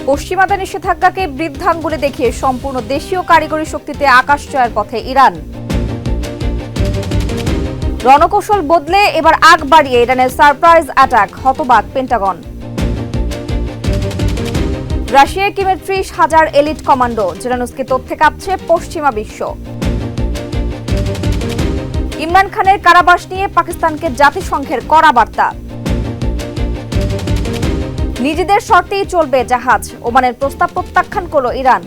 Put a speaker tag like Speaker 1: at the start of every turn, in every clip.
Speaker 1: পশ্চিমাদের নিষেধাজ্ঞাকে বৃদ্ধাঙ্গুলে দেখিয়ে সম্পূর্ণ দেশীয় কারিগরি শক্তিতে আকাশ জয়ের পথে ইরান। রণকৌশল বদলে এবার আগ বাড়িয়ে ইরানের সারপ্রাইজ অ্যাটাক, হতবাক পেন্টাগন। রাশিয়ায় কিমের ৩০,০০০ এলিট কমান্ডো, জেলেনস্কি তথ্যে কাঁপছে পশ্চিমা বিশ্ব। ইমরান খানের কারাবাস নিয়ে পাকিস্তানকে জাতিসংঘের কড়া বার্তা। নিজেদের শর্তেই চলবে জাহাজ, ওমানের প্রস্তাব প্রত্যাখ্যান করল ইরান।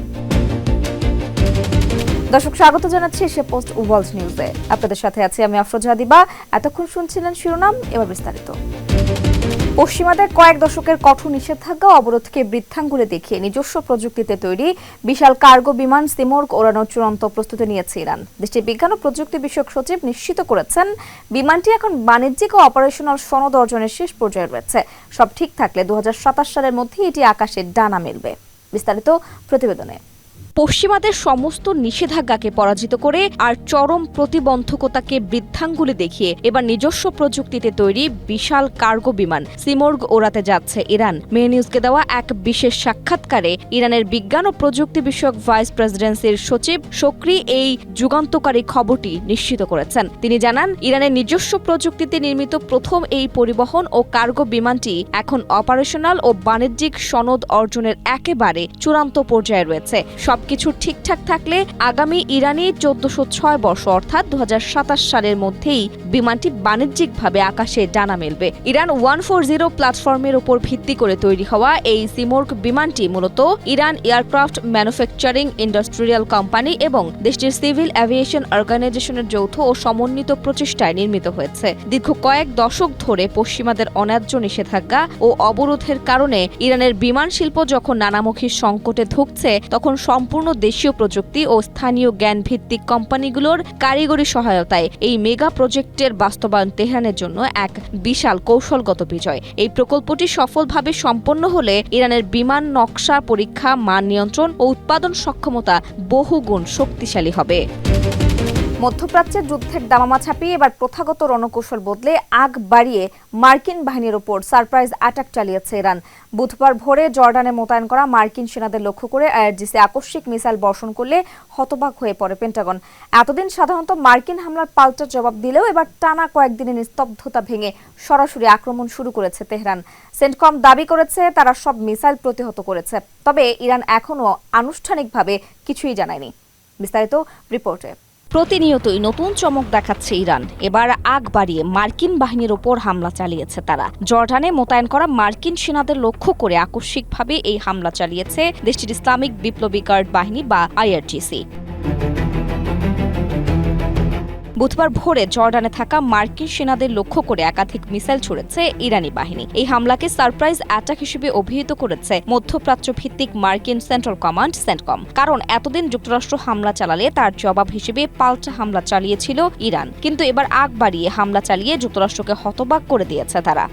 Speaker 1: দর্শক, স্বাগত জানাচ্ছি এশিয়া পোস্ট ওয়ার্ল্ড নিউজে। আপনাদের সাথে আছি আমি আফরোজা দিবা। এতক্ষণ শুনছিলেন শিরোনাম, এবার বিস্তারিত। পশ্চিমাদের কয়েক দশকের কঠোর নিষেধাজ্ঞা অবরোধকে বৃদ্ধাঙ্গুলে দেখিয়ে নিজস্ব প্রযুক্তিতে তৈরি বিশাল কার্গো বিমান সিমোর্গ ওড়ানোর চূড়ান্ত প্রস্তুতি নিয়েছে ইরান। দেশটির বিজ্ঞান ও প্রযুক্তি বিষয়ক সচিব নিশ্চিত করেছেন, বিমানটি এখন বাণিজ্যিক ও অপারেশনাল সনদ অর্জনের শেষ পর্যায়ে রয়েছে। সব ঠিক থাকলে ২০২৭ সালের মধ্যে এটি আকাশে ডানা মেলবে। বিস্তারিত প্রতিবেদনে। পশ্চিমাদের সমস্ত নিষেধাজ্ঞাকে পরাজিত করে আর চরম প্রতিবন্ধকতাকে বৃদ্ধাঙ্গুলে দেখিয়ে এবার নিজস্ব প্রযুক্তিতে তৈরি বিশাল কার্গো বিমান সিমোর্গ ওড়াতে যাচ্ছে ইরান। মে নিউজকে দেওয়া এক বিশেষ সাক্ষাৎকারে ইরানের বিজ্ঞান ও প্রযুক্তি বিষয়ক ভাইস প্রেসিডেন্সির সচিব শোকরি এই যুগান্তকারী খবরটি নিশ্চিত করেছেন। তিনি জানান, ইরানের নিজস্ব প্রযুক্তিতে নির্মিত প্রথম এই পরিবহন ও কার্গো বিমানটি এখন অপারেশনাল ও বাণিজ্যিক সনদ অর্জনের একেবারে চূড়ান্ত পর্যায়ে রয়েছে। সবকিছু ঠিকঠাক থাকলে আগামী ইরানি ১৪০৬ বর্ষ অর্থাৎ ২০২৭ সালের মধ্যেই বিমানটি বাণিজ্যিকভাবে আকাশে ডানা মেলবে। ইরান 140 প্ল্যাটফর্মের উপর ভিত্তি করে তৈরি হওয়া এই সিমোর্গ বিমানটি মূলত Iran aircraft manufacturing industrial company এবং দেশটির সিভিল অ্যাভিয়েশন অর্গানাইজেশনের যৌথ ও সমন্বিত প্রচেষ্টায় নির্মিত হয়েছে। দীর্ঘ কয়েক দশক ধরে পশ্চিমাদের অন্যায্য নিষেধাজ্ঞা ও অবরোধের কারণে ইরানের বিমান শিল্প যখন নানামুখী সংকটে ধুঁকছে, তখন সম্পূর্ণ দেশীয় প্রযুক্তি ও স্থানীয় জ্ঞান ভিত্তিক কোম্পানিগুলোর কারিগরি সহায়তায় এই মেগা প্রজেক্টের বাস্তবায়ন তেহরানের জন্য এক বিশাল কৌশলগত বিজয়। এই প্রকল্পটি সফলভাবে সম্পন্ন হলে ইরানের বিমান নকশা পরীক্ষা, মান নিয়ন্ত্রণ ও উৎপাদন সক্ষমতা বহুগুণ শক্তিশালী হবে। মধ্যপ্রাচ্যের যুদ্ধের দামামা ছাপিয়ে এবার প্রথাগত রণকৌশল বদলে আগ বাড়িয়ে মার্কিন বাহিনীর ওপর সারপ্রাইজ অ্যাটাক চালিয়েছে ইরান। বুধবার ভোরে জর্ডানে মোতায়েন করা মার্কিন সেনাদের লক্ষ্য করে আইআরজিসি আকস্মিক মিসাইল বর্ষণ করলে হতবাক হয়ে পড়ে পেন্টাগন। এতদিন সাধারণত মার্কিন হামলার পাল্টা জবাব দিলেও এবার টানা কয়েকদিনের নিস্তব্ধতা ভেঙে সরাসরি আক্রমণ শুরু করেছে তেহরান। সেন্টকম দাবি করেছে তারা সব মিসাইল প্রতিহত করেছে, তবে ইরান এখনও আনুষ্ঠানিকভাবে কিছুই জানায়নি। বিস্তারিত রিপোর্টে। প্রতিনিয়তই নতুন চমক দেখাচ্ছে ইরান। এবার আগ বাড়িয়ে মার্কিন বাহিনীর ওপর হামলা চালিয়েছে তারা। জর্ডানে মোতায়েন করা মার্কিন সেনাদের লক্ষ্য করে আকস্মিকভাবে এই হামলা চালিয়েছে দেশটির ইসলামিক বিপ্লবী গার্ড বাহিনী বা আইআরজিসি। বুধবার ভোরে জর্ডানে থাকা মার্কিন সেনাদের লক্ষ্য করে একাধিক মিসাইল ছুড়েছে ইরানি বাহিনী। এই হামলাকে সারপ্রাইজ অ্যাটাক হিসেবে অভিহিত করেছে মধ্যপ্রাচ্য ভিত্তিক মার্কিন সেন্ট্রাল কমান্ড সেন্টকম। কারণ এতদিন যুক্তরাষ্ট্র হামলা চালালে তার জবাব হিসেবে পাল্টা হামলা চালিয়েছিল ইরান, কিন্তু এবার আগ বাড়িয়ে হামলা চালিয়ে যুক্তরাষ্ট্রকে হতবাক করে দিয়েছে তারা।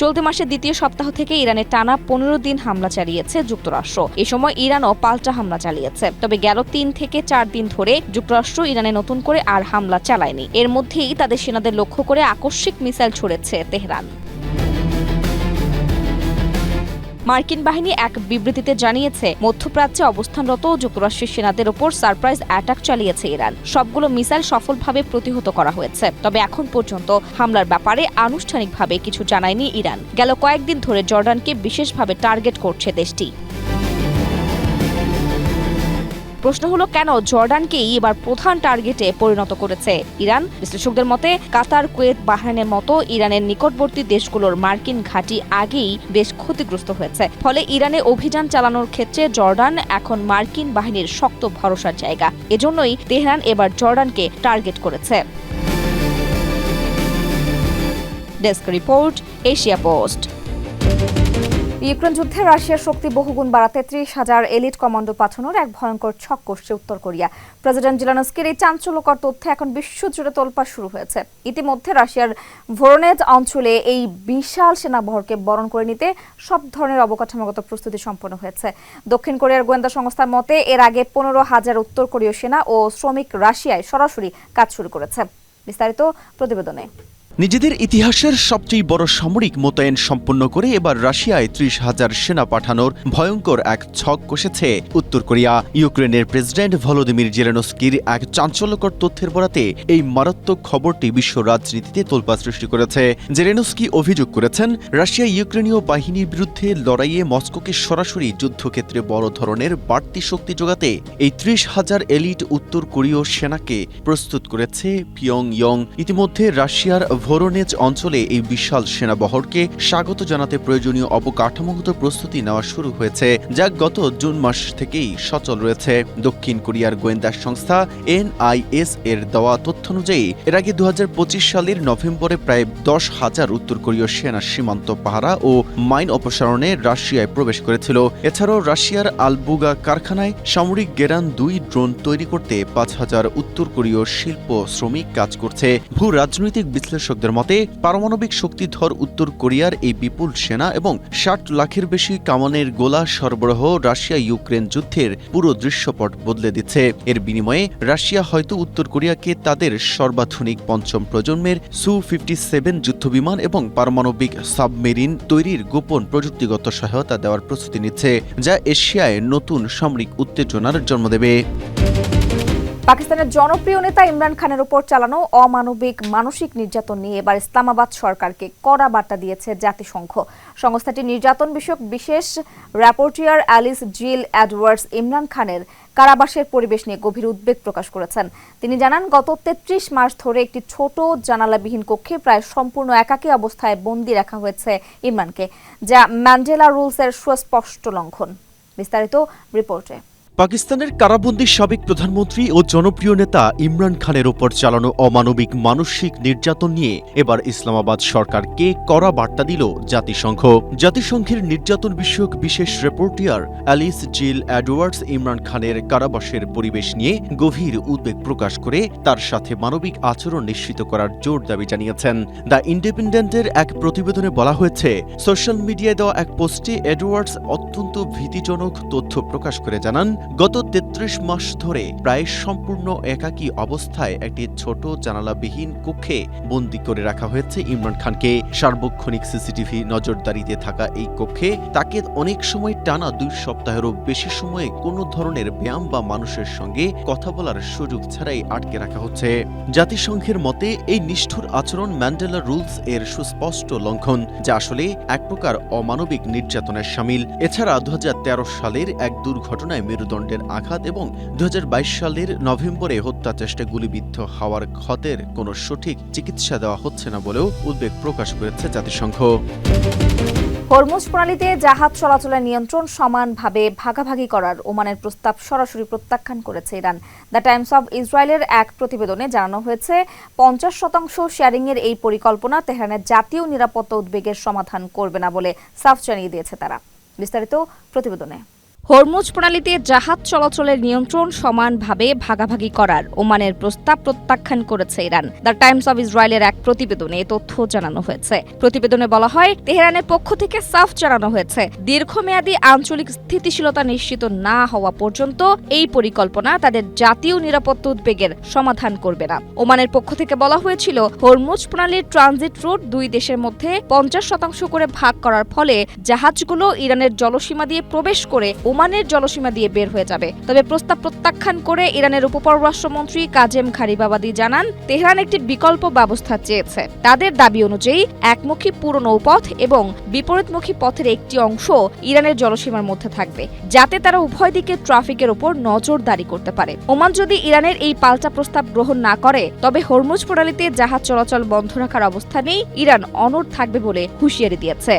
Speaker 1: চলতি মাসের দ্বিতীয় সপ্তাহ থেকে ইরানে টানা ১৫ দিন হামলা চালিয়েছে যুক্তরাষ্ট্র। এ সময় ইরানও পাল্টা হামলা চালিয়েছে। তবে গেল ৩ থেকে ৪ দিন ধরে যুক্তরাষ্ট্র ইরানে নতুন করে আর হামলা চালায়নি। এর মধ্যেই তাদের সেনাদের লক্ষ্য করে আকস্মিক মিসাইল ছুড়েছে তেহরান। মার্কিন বাহিনী এক বিবৃতিতে জানিয়েছে, মধ্যপ্রাচ্যে অবস্থানরত যুক্তরাষ্ট্রের সেনাদের ওপর সারপ্রাইজ অ্যাটাক চালিয়েছে ইরান। সবগুলো মিসাইল সফলভাবে প্রতিহত করা হয়েছে। তবে এখন পর্যন্ত হামলার ব্যাপারে আনুষ্ঠানিকভাবে কিছু জানায়নি ইরান। গেল কয়েকদিন ধরে জর্ডানকে বিশেষভাবে টার্গেট করছে দেশটি। প্রশ্ন হলো, কেন জর্ডানকেই এবার প্রধান টার্গেটে পরিণত করেছে ইরান? বিশ্লেষকদের মতে, কাতার, কুয়েত, বাহরাইনের মতো ইরানের নিকটবর্তী দেশগুলোর মার্কিন ঘাঁটি আগেই বেশ ক্ষতিগ্রস্ত হয়েছে। ফলে ইরানে অভিযান চালানোর ক্ষেত্রে জর্ডান এখন মার্কিন বাহিনীর শক্ত ভরসার জায়গা। এজন্যই তেহরান এবার জর্ডানকে টার্গেট করেছে। Desk report, Asia post. Ukraine যুদ্ধে রাশিয়ার শক্তি বহুগুণ বাড়াতে ৩০,০০০ এলিট কমান্ডো পাঠানোর এক ভয়ঙ্কর ছক কষছে উত্তর কোরিয়া। প্রেসিডেন্ট জেলেনস্কির এই চাঞ্চল্যকর তথ্যে এখন বিশ্বজুড়ে তোলপাড় শুরু হয়েছে। ইতিমধ্যে রাশিয়ার ভোরনেজ অঞ্চলে এই বিশাল সেনাবহরকে বরণ করে নিতে সব ধরনের অবকাঠামোগত প্রস্তুতি সম্পন্ন হয়েছে। দক্ষিণ কোরিয়ার গোয়েন্দা সংস্থার মতে, এর আগে ১৫,০০০ উত্তর কোরীয় সেনা ও শ্রমিক রাশিয়ায় সরাসরি কাজ শুরু করেছে। বিস্তারিত প্রতিবেদনে।
Speaker 2: নিজেদের ইতিহাসের সবচেয়ে বড় সামরিক মোতায়েন সম্পন্ন করে এবার রাশিয়ায় ৩০,০০০ সেনা পাঠানোর ভয়ঙ্কর এক ছক কষেছে উত্তর কোরিয়া। ইউক্রেনের প্রেসিডেন্ট ভলোদিমির জেলেনস্কির এক চাঞ্চল্যকর তথ্যের বরাতে এই মারাত্মক খবরটি বিশ্ব রাজনীতিতে তোলপাড় সৃষ্টি করেছে। জেলেনস্কি অভিযোগ করেছেন, রাশিয়া ইউক্রেনীয় বাহিনীর বিরুদ্ধে লড়াইয়ে মস্কোকে সরাসরি যুদ্ধক্ষেত্রে বড় ধরনের বাড়তি শক্তি যোগাতে এই ৩০,০০০ এলিট উত্তর কোরীয় সেনাকে প্রস্তুত করেছে পিয়ংইয়ং। ইতিমধ্যে রাশিয়ার ভোরোনেজ অঞ্চলে এই বিশাল সেনাবহরকে স্বাগত জানাতে প্রয়োজনীয় অবকাঠামোগত প্রস্তুতি নেওয়া শুরু হয়েছে, যা গত জুন মাস থেকেই সচল রয়েছে। দক্ষিণ কোরিয়ার গোয়েন্দা সংস্থা NIS এর দেওয়া তথ্য অনুযায়ী এর আগে ২০২৫ সালের নভেম্বরে প্রায় ১০,০০০ উত্তর কোরীয় সেনা সীমান্ত পাহারা ও মাইন অপসারণে রাশিয়ায় প্রবেশ করেছিল। এছাড়াও রাশিয়ার আলবুগা কারখানায় সামরিক গেরান ২ ড্রোন তৈরি করতে ৫,০০০ উত্তর কোরীয় শিল্প শ্রমিক কাজ করছে। ভূ রাজনৈতিক বিশ্লেষকদের মতে পারমাণবিক শক্তিধর উত্তর কোরিয়ার এই বিপুল সেনা এবং ৬০ লাখের বেশি কামানের গোলা সরবরাহ রাশিয়া ইউক্রেন যুদ্ধের পুরো দৃশ্যপট বদলে দিচ্ছে। এর বিনিময়ে রাশিয়া হয়তো উত্তর কোরিয়াকে তাদের সর্বাধুনিক পঞ্চম প্রজন্মের Su-57 যুদ্ধবিমান এবং পারমাণবিক সাবমেরিন তৈরির গোপন প্রযুক্তিগত সহায়তা দেওয়ার প্রস্তুতি নিচ্ছে, যা এশিয়ায় নতুন সামরিক উত্তেজনার জন্ম দেবে।
Speaker 1: পাকিস্তানের জনপ্রিয় নেতা ইমরান খানের উপর চালানো অমানবিক মানসিক নির্যাতন নিয়ে এবার ইসলামাবাদ সরকারকে কড়া বার্তা দিয়েছে জাতিসংঘ। সংস্থাটির নির্যাতন বিষয়ক বিশেষ র্যাপোর্টিয়ার অ্যালিস জিল এডওয়ার্ডস ইমরান খানের কারাবাসের পরিবেশ নিয়ে গভীর উদ্বেগ প্রকাশ করেছেন। তিনি জানান, গত ৩৩ মাস ধরে একটি ছোট জানালাবিহীন কক্ষে প্রায় সম্পূর্ণ একাকী অবস্থায় বন্দী রাখা হয়েছে ইমরানকে, যা ম্যান্ডেলা রুলসের সুস্পষ্ট লঙ্ঘন। বিস্তারিত রিপোর্টে।
Speaker 2: পাকিস্তানের কারাবন্দী সাবেক প্রধানমন্ত্রী ও জনপ্রিয় নেতা ইমরান খানের ওপর চালানো অমানবিক মানসিক নির্যাতন নিয়ে এবার ইসলামাবাদ সরকারকে কড়া বার্তা দিল জাতিসংঘ। জাতিসংঘের নির্যাতন বিষয়ক বিশেষ রিপোর্টিয়ার অ্যালিস জিল এডওয়ার্ডস ইমরান খানের কারাবাসের পরিবেশ নিয়ে গভীর উদ্বেগ প্রকাশ করে তার সাথে মানবিক আচরণ নিশ্চিত করার জোর দাবি জানিয়েছেন। দ্য ইন্ডিপেন্ডেন্টের এক প্রতিবেদনে বলা হয়েছে, সোশ্যাল মিডিয়ায় দেওয়া এক পোস্টে এডওয়ার্ডস অত্যন্ত ভীতিজনক তথ্য প্রকাশ করে জানান, গত ৩৩ মাস ধরে প্রায় সম্পূর্ণ একাকী অবস্থায় একটি ছোট জানালাবিহীন কক্ষে বন্দী করে রাখা হয়েছে ইমরান খানকে। সার্বক্ষণিক সিসিটিভি নজরদারিতে থাকা এই কক্ষে তাকে অনেক সময় টানা ২ সপ্তাহেরও বেশি সময়ে কোনো ধরনের ব্যায়াম বা মানুষের সঙ্গে কথা বলার সুযোগ ছাড়াই আটকে রাখা হচ্ছে। জাতিসংঘের মতে এই নিষ্ঠুর আচরণ ম্যান্ডেলা রুলস এর সুস্পষ্ট লঙ্ঘন, যা আসলে এক প্রকার অমানবিক নির্যাতনের শামিল। এছাড়া ২০১৩ সালের এক দুর্ঘটনায় মেরুদণ্ডের আঘাত এবং ২০২২ সালের নভেম্বরে হত্যা চেষ্টায় গুলিবিদ্ধ হওয়ার ক্ষতের কোনো সঠিক চিকিৎসা দেওয়া হচ্ছে না বলেও উদ্বেগ প্রকাশ করেছে জাতিসংঘ।
Speaker 1: হরমুজ প্রণালীতে জাহাজ চলাচলের নিয়ন্ত্রণ সমানভাবে ভাগাভাগি করার ওমানের প্রস্তাব সরাসরি প্রত্যাখ্যান করেছে ইরান। দ্য টাইমস অব ইসরায়েলের এক প্রতিবেদনে জানানো হয়েছে, ৫০% শেয়ারিংয়ের এই পরিকল্পনা তেহরানের জাতীয় নিরাপত্তা উদ্বেগের সমাধান করবে না বলে সাফ জানিয়ে দিয়েছে তারা। বিস্তারিত প্রতিবেদনে। হরমুজ প্রণালীতে জাহাজ চলাচলের নিয়ন্ত্রণ সমানভাবে ভাগাভাগি করার ওমানের প্রস্তাব প্রত্যাখ্যান করেছে ইরান। দ্য টাইমস অব ইসরায়েলের এক প্রতিবেদনে এ তথ্য জানানো হয়েছে। প্রতিবেদনে বলা হয়, তেহরানের পক্ষ থেকে সাফ জানানো হয়েছে, দীর্ঘমেয়াদী আঞ্চলিক স্থিতিশীলতা নিশ্চিত না হওয়া পর্যন্ত এই পরিকল্পনা তাদের জাতীয় নিরাপত্তা উদ্বেগের সমাধান করবে না। ওমানের পক্ষ থেকে বলা হয়েছিল, হরমুজ প্রণালীর ট্রানজিট রুট ২ দেশের মধ্যে ৫০% করে ভাগ করার ফলে জাহাজগুলো ইরানের জলসীমা দিয়ে প্রবেশ করে ওমানের জলসীমা দিয়ে বের হয়ে যাবে। তবে প্রস্তাব প্রত্যাখ্যান করে ইরানের উপপররাষ্ট্রমন্ত্রী কাজেম খারিবাবাদি জানান, তেহরান একটি বিকল্প ব্যবস্থা চেয়েছে। তাদের দাবি অনুযায়ী একমুখী পুরো নৌপথ এবং বিপরীতমুখী পথের একটি অংশ ইরানের জলসীমার মধ্যে থাকবে, যাতে তারা উভয় দিকে ট্রাফিকের উপর নজরদারি করতে পারে। ওমান যদি ইরানের এই পাল্টা প্রস্তাব গ্রহণ না করে, তবে হরমুজ প্রণালীতে জাহাজ চলাচল বন্ধ রাখার অবস্থানেই ইরান অনড় থাকবে বলে হুঁশিয়ারি দিয়েছে।